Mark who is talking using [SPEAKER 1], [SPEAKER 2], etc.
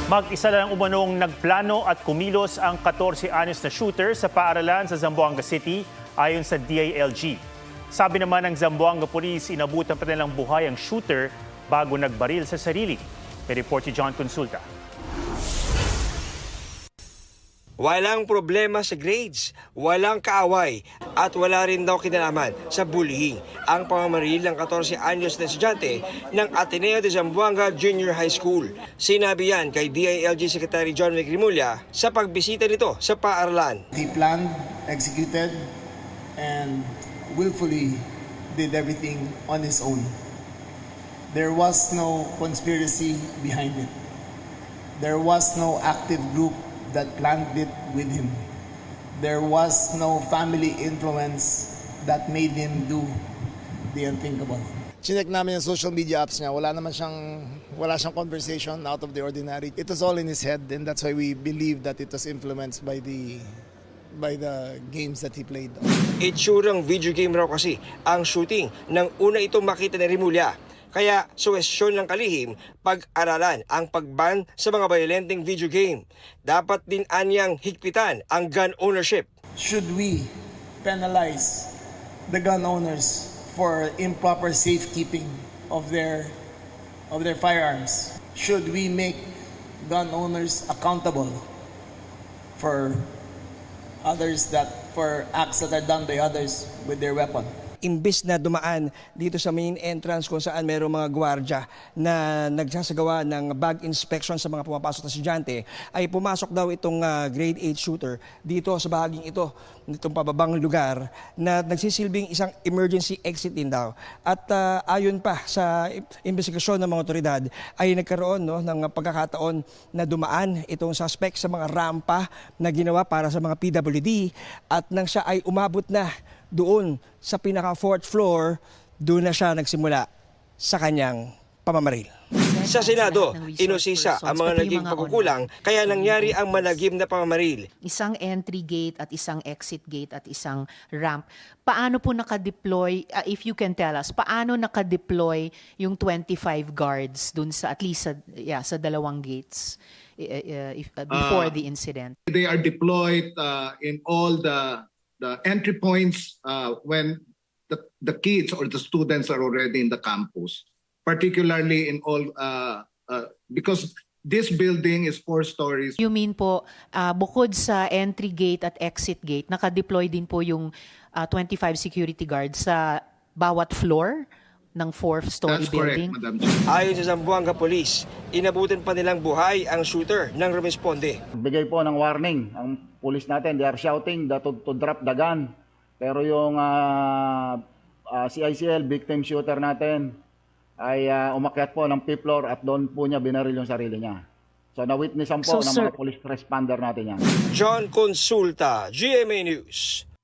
[SPEAKER 1] Mag-isa lang umanong nagplano at kumilos ang 14-anyos na shooter sa paaralan sa Zamboanga City ayon sa DILG. Sabi naman ng Zamboanga Police, inabutan pa nilang buhay ang shooter bago nagbaril sa sarili. May report si John Consulta.
[SPEAKER 2] Walang problema sa grades, walang kaaway at wala rin daw kinalaman sa bullying ang pamamaril ng 14 anyos na estudyante ng Ateneo de Zamboanga Junior High School. Sinabi yan kay DILG Secretary John Mcrimulya sa pagbisita nito sa paaralan.
[SPEAKER 3] He planned, executed, and willfully did everything on his own. There was no conspiracy behind it. There was no active group that planned it with him. There was no family influence that made him do the unthinkable.
[SPEAKER 4] Chinek namin yung social media apps niya. Wala siyang conversation out of the ordinary. It was all in his head, and that's why we believe that it was influenced by the games that he played.
[SPEAKER 2] Itsurang video game raw kasi ang shooting nang una itong makita ni Rimulya. Kaya suwestyon ng kalihim, pag-aralan ang pagban sa mga violenteng video game. Dapat din anyang higpitan ang gun ownership.
[SPEAKER 3] Should we penalize the gun owners for improper safekeeping of their firearms? Should we make gun owners accountable for acts that are done by others with their weapon?
[SPEAKER 5] Imbis na dumaan dito sa main entrance kung saan mayroong mga gwardiya na nagsasagawa ng bag inspection sa mga pumapasok na estudyante, ay pumasok daw itong grade 8 shooter dito sa bahaging ito, nitong pababang lugar na nagsisilbing isang emergency exit din daw. At ayon pa sa investigasyon ng mga otoridad ay nagkaroon ng pagkakataon na dumaan itong suspect sa mga rampa na ginawa para sa mga PWD at nang siya ay umabot na doon sa pinaka-4th floor, doon na siya nagsimula sa kanyang pamamaril.
[SPEAKER 2] Sa Senado, inusisa ang mga naging pagkukulang kaya nangyari ang malagim na pamamaril.
[SPEAKER 6] Isang entry gate at isang exit gate at isang ramp. Paano po nakadeploy, if you can tell us, paano nakadeploy yung 25 guards dun sa at least sa dalawang gates before the incident?
[SPEAKER 7] They are deployed in all the entry points when the kids or the students are already in the campus, particularly in all because this building is 4 stories.
[SPEAKER 6] You mean po, bukod sa entry gate at exit gate, nakadeploy din po yung 25 security guards sa bawat floor ng 4th-story building?
[SPEAKER 7] Correct, Madam.
[SPEAKER 2] Ayon sa Zamboanga Police, inabutan pa nilang buhay ang shooter nang rumesponde.
[SPEAKER 8] Bigay po ng warning ang pulis natin. They are shouting to drop the gun. Pero yung CICL, victim shooter natin, ay umakyat po ng 5th floor at doon po niya binaril yung sarili niya. So na-witnessan po ng mga police responder natin yan.
[SPEAKER 2] John Consulta, GMA News.